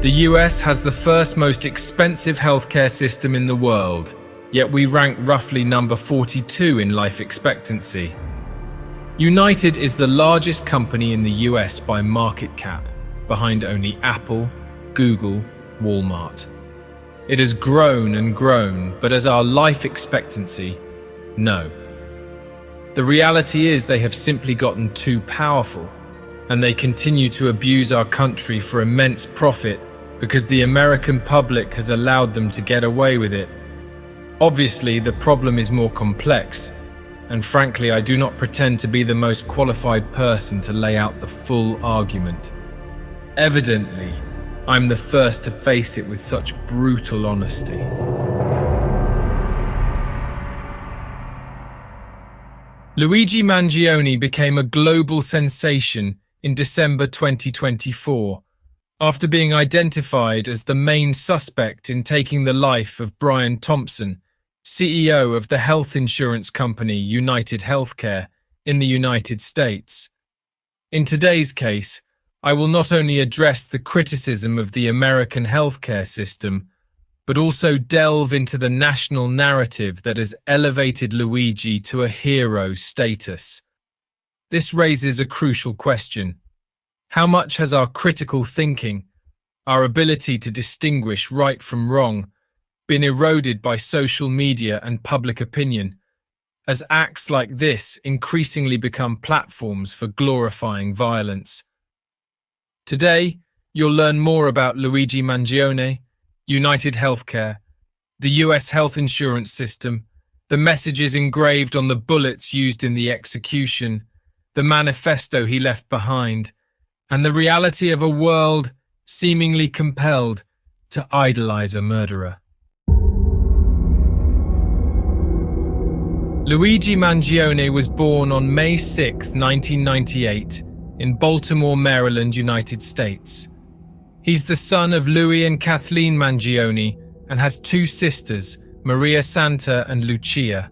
The US has the first most expensive healthcare system in the world, yet we rank roughly number 42 in life expectancy. United is the largest company in the US by market cap, behind only Apple, Google, Walmart. It has grown and grown, but as our life expectancy, no. The reality is they have simply gotten too powerful, and they continue to abuse our country for immense profit because the American public has allowed them to get away with it. Obviously, the problem is more complex, and frankly, I do not pretend to be the most qualified person to lay out the full argument. Evidently, I'm the first to face it with such brutal honesty. Luigi Mangione became a global sensation in December 2024, after being identified as the main suspect in taking the life of Brian Thompson, CEO of the health insurance company United Healthcare in the United States. In today's case, I will not only address the criticism of the American healthcare system, but also delve into the national narrative that has elevated Luigi to a hero status. This raises a crucial question. How much has our critical thinking, our ability to distinguish right from wrong, been eroded by social media and public opinion, as acts like this increasingly become platforms for glorifying violence? Today, you'll learn more about Luigi Mangione, United Healthcare, the US health insurance system, the messages engraved on the bullets used in the execution, the manifesto he left behind, and the reality of a world seemingly compelled to idolize a murderer. Luigi Mangione was born on May 6, 1998, in Baltimore, Maryland, United States. He's the son of Louis and Kathleen Mangione and has two sisters, Maria Santa and Lucia.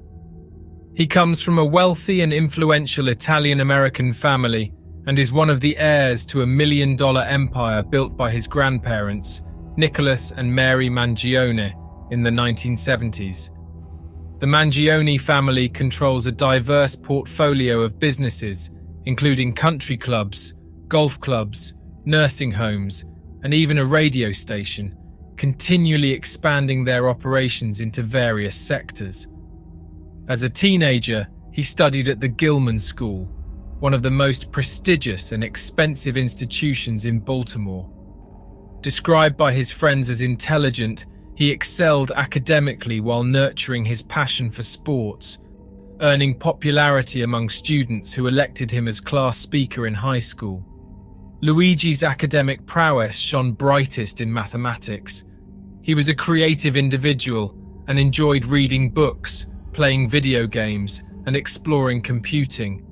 He comes from a wealthy and influential Italian-American family and is one of the heirs to a million-dollar empire built by his grandparents, Nicholas and Mary Mangione, in the 1970s. The Mangione family controls a diverse portfolio of businesses, including country clubs, golf clubs, nursing homes, and even a radio station, continually expanding their operations into various sectors. As a teenager, he studied at the Gilman School, one of the most prestigious and expensive institutions in Baltimore. Described by his friends as intelligent, he excelled academically while nurturing his passion for sports, earning popularity among students who elected him as class speaker in high school. Luigi's academic prowess shone brightest in mathematics. He was a creative individual and enjoyed reading books, playing video games, and exploring computing.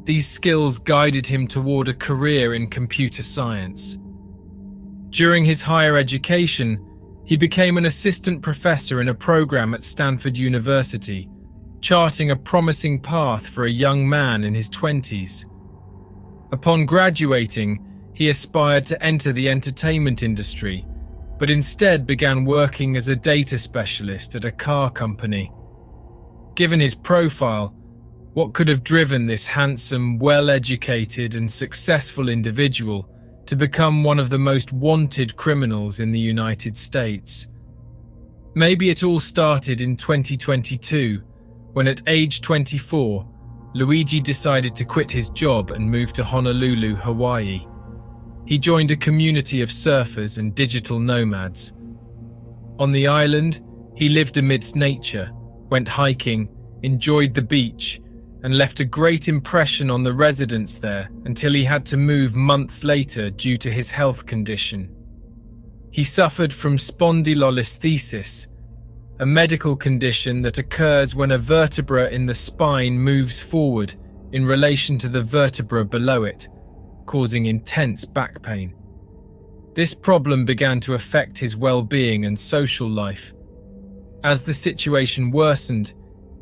These skills guided him toward a career in computer science. During his higher education, he became an assistant professor in a program at Stanford University, charting a promising path for a young man in his 20s. Upon graduating, he aspired to enter the entertainment industry, but instead began working as a data specialist at a car company. Given his profile, what could have driven this handsome, well-educated and successful individual to become one of the most wanted criminals in the United States? Maybe it all started in 2022, when at age 24, Luigi decided to quit his job and move to Honolulu, Hawaii. He joined a community of surfers and digital nomads. On the island, he lived amidst nature, went hiking, enjoyed the beach, and left a great impression on the residents there until he had to move months later due to his health condition. He suffered from spondylolisthesis, a medical condition that occurs when a vertebra in the spine moves forward in relation to the vertebra below it, causing intense back pain. This problem began to affect his well-being and social life. As the situation worsened,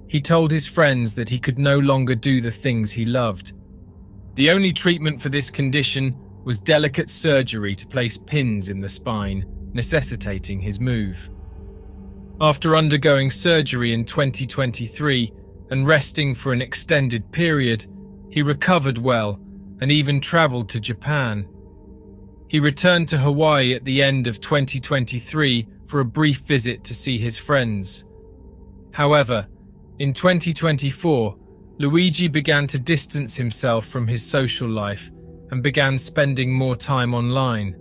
he told his friends that he could no longer do the things he loved. The only treatment for this condition was delicate surgery to place pins in the spine, necessitating his move. After undergoing surgery in 2023 and resting for an extended period, he recovered well and even travelled to Japan. He returned to Hawaii at the end of 2023 for a brief visit to see his friends. However, in 2024, Luigi began to distance himself from his social life and began spending more time online.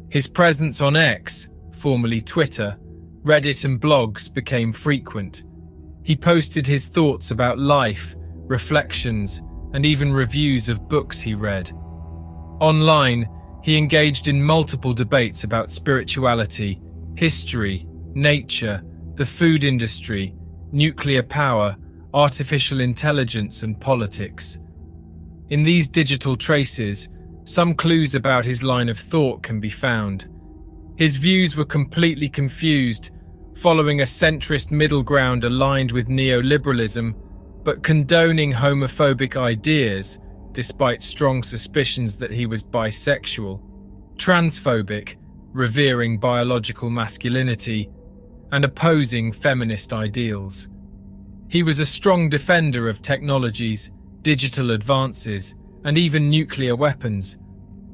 His presence on X, formerly Twitter, Reddit and blogs became frequent. He posted his thoughts about life, reflections, and even reviews of books he read. Online, he engaged in multiple debates about spirituality, history, nature, the food industry, nuclear power, artificial intelligence, and politics. In these digital traces, some clues about his line of thought can be found. His views were completely confused, following a centrist middle ground aligned with neoliberalism, but condoning homophobic ideas, despite strong suspicions that he was bisexual, transphobic, revering biological masculinity, and opposing feminist ideals. He was a strong defender of technologies, digital advances, and even nuclear weapons,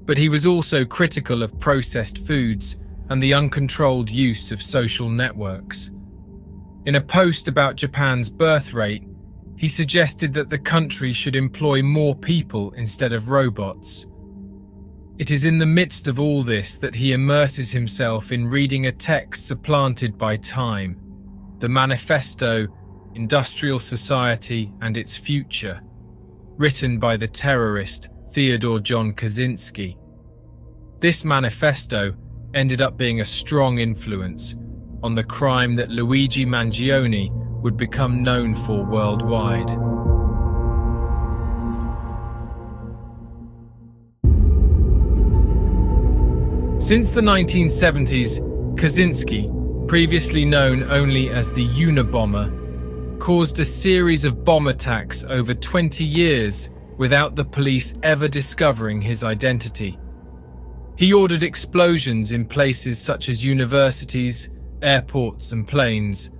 but he was also critical of processed foods and the uncontrolled use of social networks. In a post about Japan's birth rate, he suggested that the country should employ more people instead of robots. It is in the midst of all this that he immerses himself in reading a text supplanted by time, the manifesto, Industrial Society and Its Future, written by the terrorist Theodore John Kaczynski. This manifesto ended up being a strong influence on the crime that Luigi Mangione would become known for worldwide. Since the 1970s, Kaczynski, previously known only as the Unabomber, caused a series of bomb attacks over 20 years without the police ever discovering his identity. He ordered explosions in places such as universities, airports, and planes,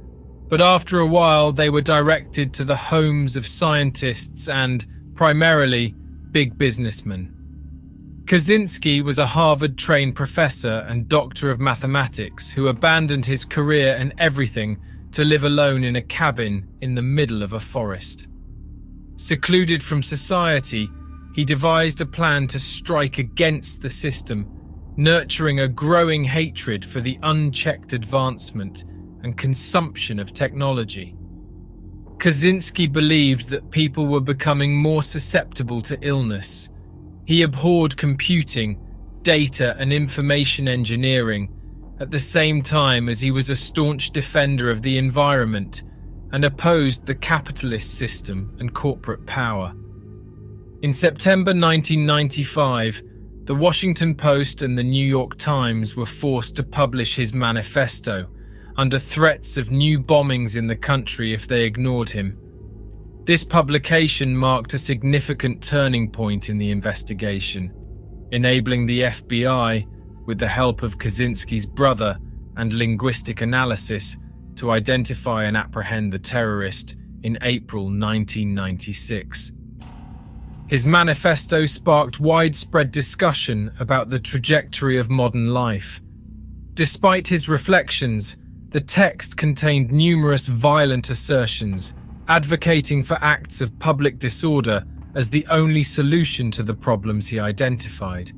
but after a while they were directed to the homes of scientists and, primarily, big businessmen. Kaczynski was a Harvard-trained professor and doctor of mathematics who abandoned his career and everything to live alone in a cabin in the middle of a forest. Secluded from society, he devised a plan to strike against the system, nurturing a growing hatred for the unchecked advancement and consumption of technology. Kaczynski believed that people were becoming more susceptible to illness. He abhorred computing, data, and information engineering, at the same time as he was a staunch defender of the environment and opposed the capitalist system and corporate power. In September 1995, the Washington Post and the New York Times were forced to publish his manifesto, under threats of new bombings in the country if they ignored him. This publication marked a significant turning point in the investigation, enabling the FBI, with the help of Kaczynski's brother and linguistic analysis, to identify and apprehend the terrorist in April 1996. His manifesto sparked widespread discussion about the trajectory of modern life. Despite his reflections, the text contained numerous violent assertions, advocating for acts of public disorder as the only solution to the problems he identified.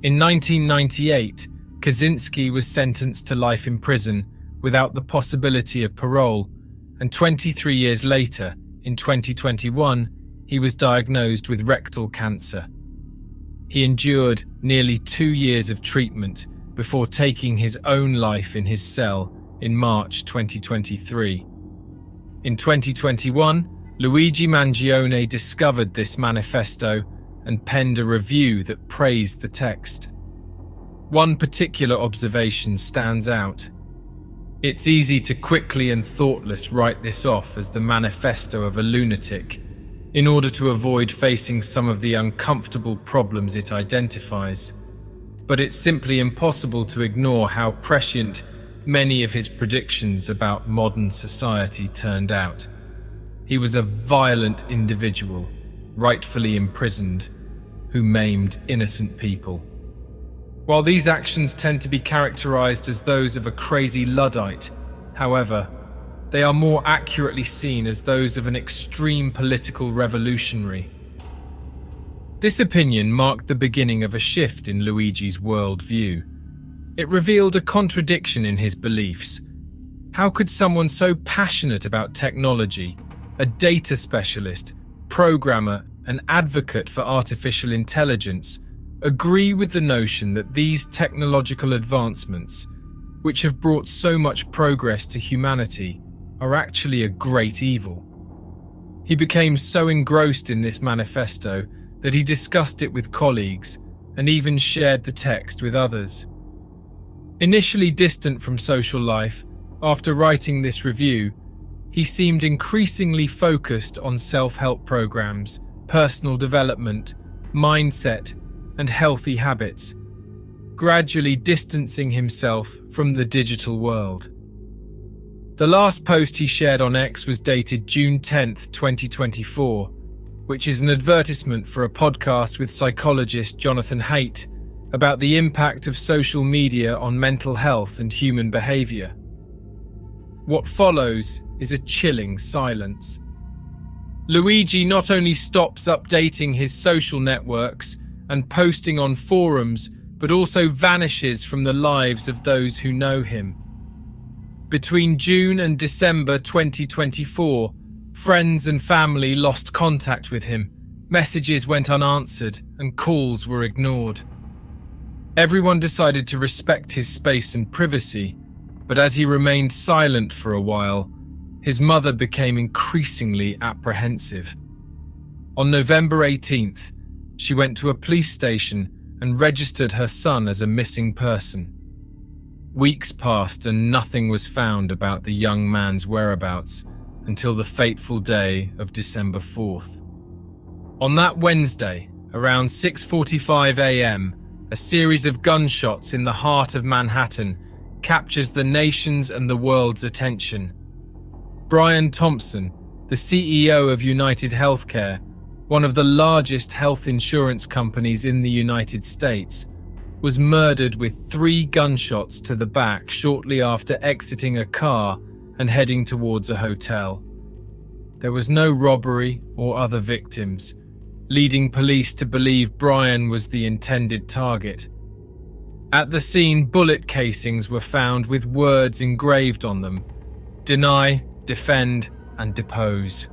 In 1998, Kaczynski was sentenced to life in prison without the possibility of parole, and 23 years later, in 2021, he was diagnosed with rectal cancer. He endured nearly 2 years of treatment before taking his own life in his cell in March 2023. In 2021, Luigi Mangione discovered this manifesto and penned a review that praised the text. One particular observation stands out. It's easy to quickly and thoughtless write this off as the manifesto of a lunatic, in order to avoid facing some of the uncomfortable problems it identifies. But it's simply impossible to ignore how prescient many of his predictions about modern society turned out. He was a violent individual, rightfully imprisoned, who maimed innocent people. While these actions tend to be characterized as those of a crazy Luddite, however, they are more accurately seen as those of an extreme political revolutionary. This opinion marked the beginning of a shift in Luigi's worldview. It revealed a contradiction in his beliefs. How could someone so passionate about technology, a data specialist, programmer, and advocate for artificial intelligence, agree with the notion that these technological advancements, which have brought so much progress to humanity, are actually a great evil? He became so engrossed in this manifesto that he discussed it with colleagues and even shared the text with others. Initially distant from social life, after writing this review, he seemed increasingly focused on self-help programs, personal development, mindset, and healthy habits, gradually distancing himself from the digital world. The last post he shared on X was dated June 10th, 2024, which is an advertisement for a podcast with psychologist Jonathan Haidt about the impact of social media on mental health and human behavior. What follows is a chilling silence. Luigi not only stops updating his social networks and posting on forums, but also vanishes from the lives of those who know him. Between June and December 2024, friends and family lost contact with him, messages went unanswered, and calls were ignored. Everyone decided to respect his space and privacy, but as he remained silent for a while, his mother became increasingly apprehensive. On November 18th, she went to a police station and registered her son as a missing person. Weeks passed and nothing was found about the young man's whereabouts until the fateful day of December 4th. On that Wednesday, around 6:45 a.m., a series of gunshots in the heart of Manhattan captures the nation's and the world's attention. Brian Thompson, the CEO of United Healthcare, one of the largest health insurance companies in the United States, was murdered with 3 gunshots to the back shortly after exiting a car and heading towards a hotel. There was no robbery or other victims, leading police to believe Brian was the intended target. At the scene, bullet casings were found with words engraved on them: deny, defend, and depose.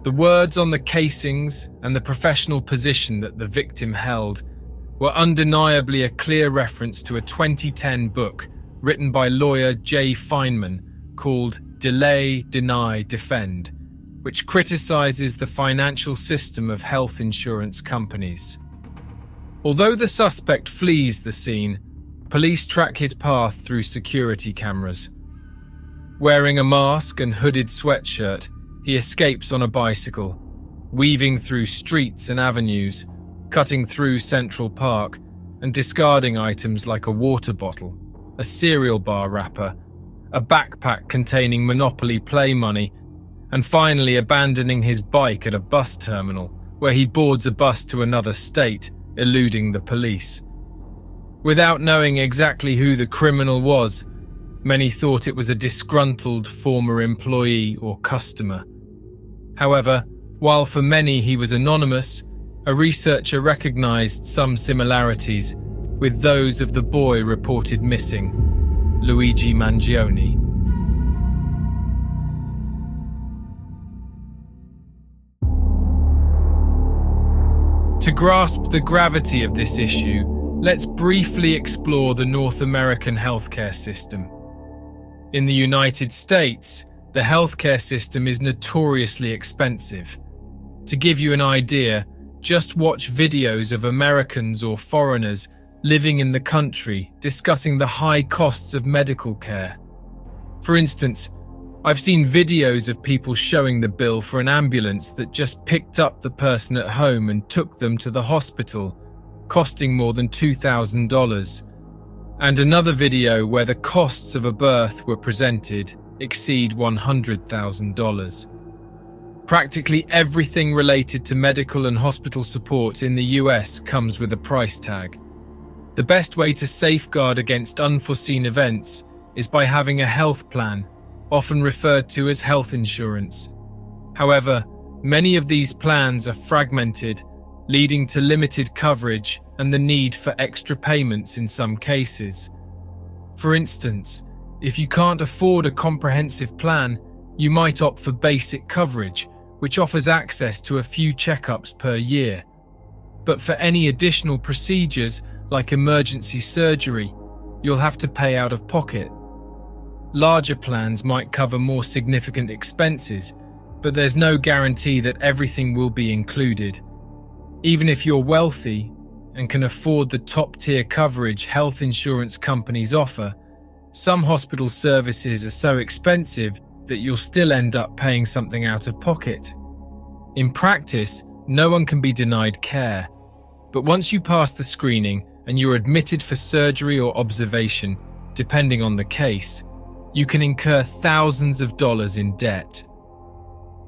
The words on the casings and the professional position that the victim held were undeniably a clear reference to a 2010 book written by lawyer Jay Feinman called Delay, Deny, Defend, which criticizes the financial system of health insurance companies. Although the suspect flees the scene, police track his path through security cameras. Wearing a mask and hooded sweatshirt, he escapes on a bicycle, weaving through streets and avenues, cutting through Central Park and discarding items like a water bottle, a cereal bar wrapper, a backpack containing Monopoly play money, and finally abandoning his bike at a bus terminal where he boards a bus to another state, eluding the police. Without knowing exactly who the criminal was, many thought it was a disgruntled former employee or customer. However, while for many he was anonymous, a researcher recognized some similarities with those of the boy reported missing, Luigi Mangione. To grasp the gravity of this issue, let's briefly explore the North American healthcare system. In the United States, the healthcare system is notoriously expensive. To give you an idea, just watch videos of Americans or foreigners living in the country discussing the high costs of medical care. For instance, I've seen videos of people showing the bill for an ambulance that just picked up the person at home and took them to the hospital, costing more than $2,000. And another video where the costs of a birth were presented exceed $100,000. Practically everything related to medical and hospital support in the US comes with a price tag. The best way to safeguard against unforeseen events is by having a health plan, often referred to as health insurance. However, many of these plans are fragmented, leading to limited coverage and the need for extra payments in some cases. For instance, if you can't afford a comprehensive plan, you might opt for basic coverage, which offers access to a few checkups per year. But for any additional procedures, like emergency surgery, you'll have to pay out of pocket. Larger plans might cover more significant expenses, but there's no guarantee that everything will be included. Even if you're wealthy and can afford the top-tier coverage health insurance companies offer, some hospital services are so expensive that you'll still end up paying something out of pocket. In practice, no one can be denied care, but once you pass the screening and you're admitted for surgery or observation, depending on the case, you can incur thousands of dollars in debt.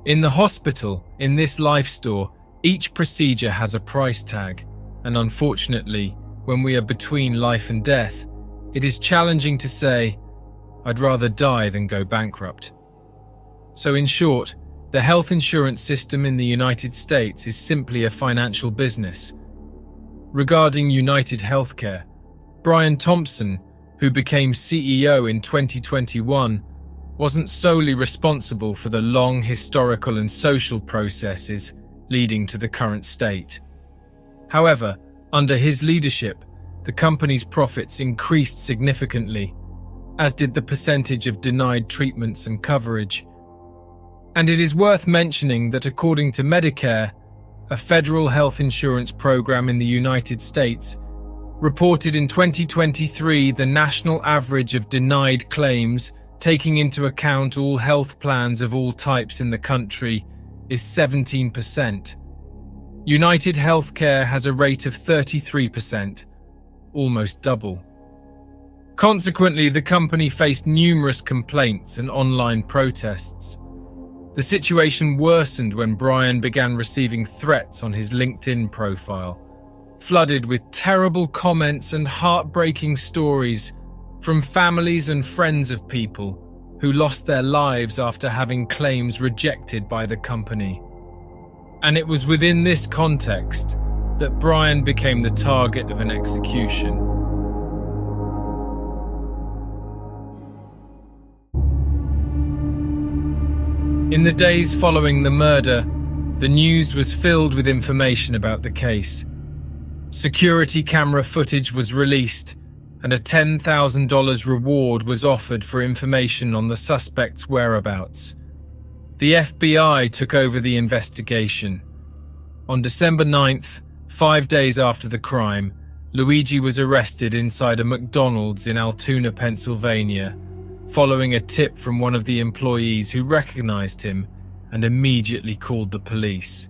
In the hospital, in this life store, each procedure has a price tag, and unfortunately, when we are between life and death, it is challenging to say, "I'd rather die than go bankrupt." So in short, the health insurance system in the United States is simply a financial business. Regarding United Healthcare, Brian Thompson, who became CEO in 2021, wasn't solely responsible for the long historical and social processes leading to the current state. However, under his leadership, the company's profits increased significantly, as did the percentage of denied treatments and coverage. And it is worth mentioning that according to Medicare, a federal health insurance program in the United States, reported in 2023 the national average of denied claims, taking into account all health plans of all types in the country, is 17%. United Healthcare has a rate of 33%, almost double. Consequently, the company faced numerous complaints and online protests. The situation worsened when Brian began receiving threats on his LinkedIn profile, flooded with terrible comments and heartbreaking stories from families and friends of people who lost their lives after having claims rejected by the company. And it was within this context that Brian became the target of an execution. In the days following the murder, the news was filled with information about the case. Security camera footage was released, and a $10,000 reward was offered for information on the suspect's whereabouts. The FBI took over the investigation. On December 9th, 5 days after the crime, Luigi was arrested inside a McDonald's in Altoona, Pennsylvania, following a tip from one of the employees who recognized him and immediately called the police.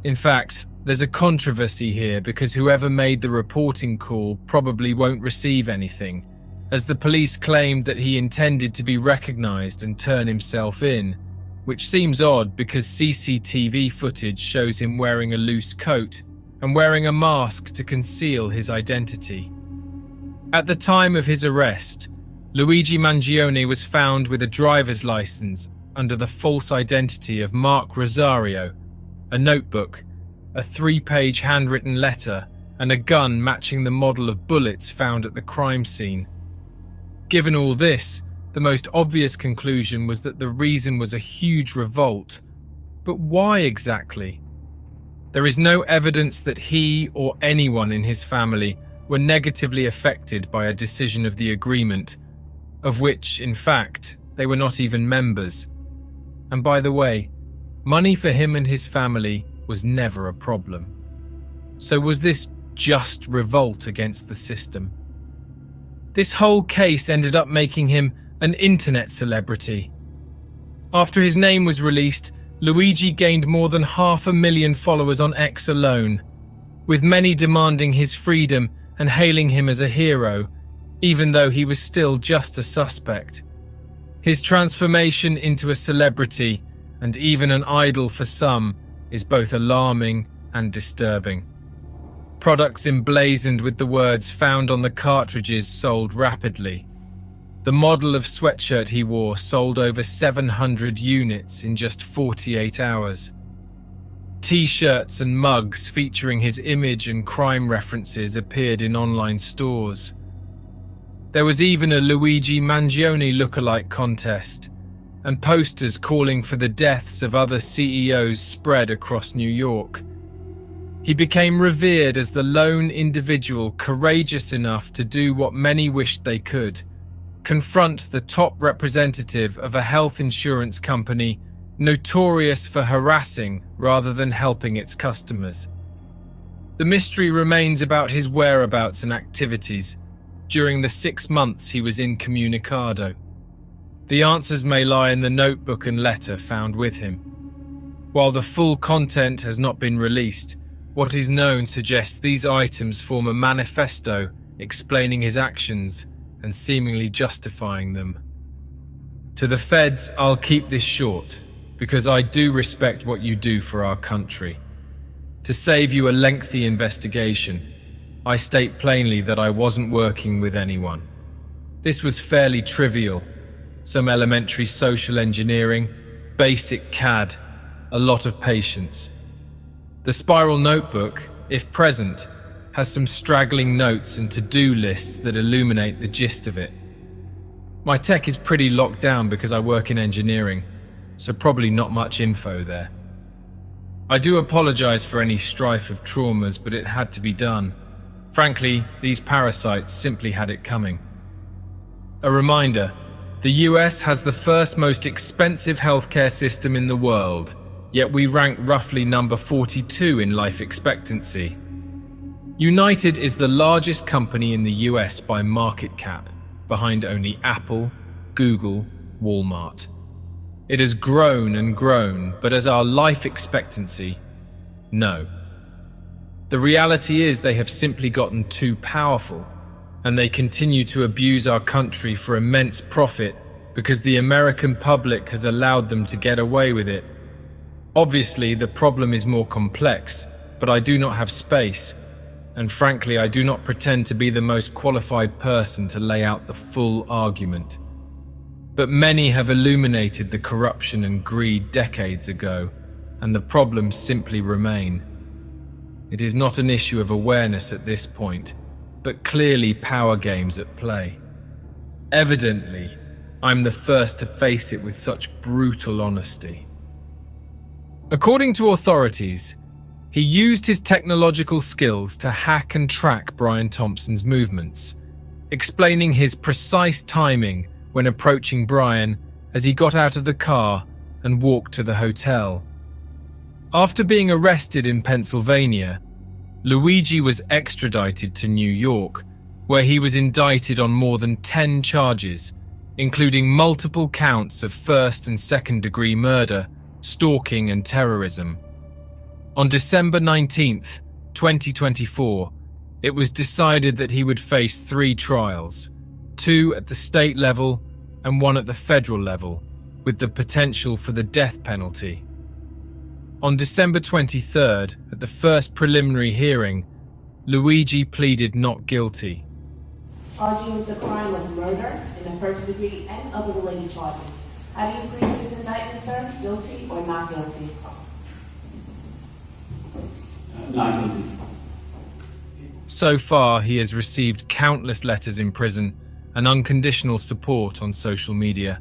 In fact, there's a controversy here because whoever made the reporting call probably won't receive anything, as the police claimed that he intended to be recognized and turn himself in, which seems odd because CCTV footage shows him wearing a loose coat and wearing a mask to conceal his identity. At the time of his arrest, Luigi Mangione was found with a driver's license under the false identity of Mark Rosario, a notebook, a 3-page handwritten letter, and a gun matching the model of bullets found at the crime scene. Given all this, the most obvious conclusion was that the reason was a huge revolt. But why exactly? There is no evidence that he or anyone in his family were negatively affected by a decision of the agreement, of which, in fact, they were not even members. And by the way, money for him and his family was never a problem. So was this just revolt against the system? This whole case ended up making him an internet celebrity. After his name was released, Luigi gained more than 500,000 followers on X alone, with many demanding his freedom and hailing him as a hero, even though he was still just a suspect. His transformation into a celebrity, and even an idol for some, is both alarming and disturbing. Products emblazoned with the words found on the cartridges sold rapidly. The model of sweatshirt he wore sold over 700 units in just 48 hours. T-shirts and mugs featuring his image and crime references appeared in online stores. There was even a Luigi Mangione lookalike contest, and posters calling for the deaths of other CEOs spread across New York. He became revered as the lone individual courageous enough to do what many wished they could: confront the top representative of a health insurance company notorious for harassing rather than helping its customers. The mystery remains about his whereabouts and activities during the 6 months he was incommunicado. The answers may lie in the notebook and letter found with him. While the full content has not been released, what is known suggests these items form a manifesto explaining his actions and seemingly justifying them. To the feds, I'll keep this short, because I do respect what you do for our country. To save you a lengthy investigation, I state plainly that I wasn't working with anyone. This was fairly trivial: some elementary social engineering, basic CAD, a lot of patience. The spiral notebook, if present, has some straggling notes and to-do lists that illuminate the gist of it. My tech is pretty locked down because I work in engineering, so probably not much info there. I do apologize for any strife of traumas, but it had to be done. Frankly, these parasites simply had it coming. A reminder, the US has the first most expensive healthcare system in the world, yet we rank roughly number 42 in life expectancy. United is the largest company in the US by market cap, behind only Apple, Google, Walmart. It has grown and grown, but as our life expectancy, no. The reality is they have simply gotten too powerful, and they continue to abuse our country for immense profit because the American public has allowed them to get away with it. Obviously, the problem is more complex, but I do not have space, and frankly, I do not pretend to be the most qualified person to lay out the full argument. But many have illuminated the corruption and greed decades ago, and the problems simply remain. It is not an issue of awareness at this point, but clearly power games at play. Evidently, I'm the first to face it with such brutal honesty. According to authorities, he used his technological skills to hack and track Brian Thompson's movements, explaining his precise timing when approaching Brian as he got out of the car and walked to the hotel. After being arrested in Pennsylvania, Luigi was extradited to New York, where he was indicted on more than 10 charges, including multiple counts of first and second-degree murder, stalking and terrorism. On December 19th, 2024, it was decided that he would face 3 trials, 2 at the state level and 1 at the federal level, with the potential for the death penalty. On December 23rd, at the first preliminary hearing, Luigi pleaded not guilty. Charge you with the crime of murder in the first degree and other related charges. Have you pleaded this indictment, sir? Guilty or not guilty? Not guilty. So far, he has received countless letters in prison and unconditional support on social media.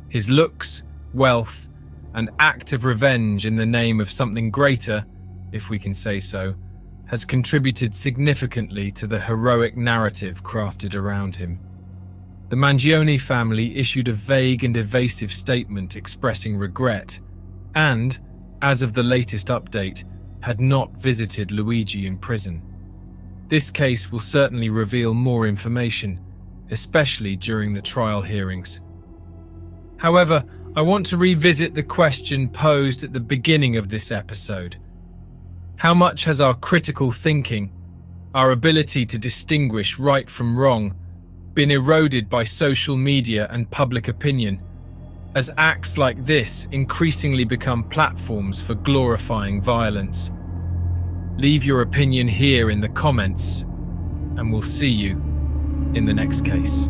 His looks, wealth, and act of revenge in the name of something greater, if we can say so, has contributed significantly to the heroic narrative crafted around him. The Mangione family issued a vague and evasive statement expressing regret and, as of the latest update, had not visited Luigi in prison. This case will certainly reveal more information, especially during the trial hearings. However, I want to revisit the question posed at the beginning of this episode. How much has our critical thinking, our ability to distinguish right from wrong, been eroded by social media and public opinion, as acts like this increasingly become platforms for glorifying violence? Leave your opinion here in the comments, and we'll see you in the next case.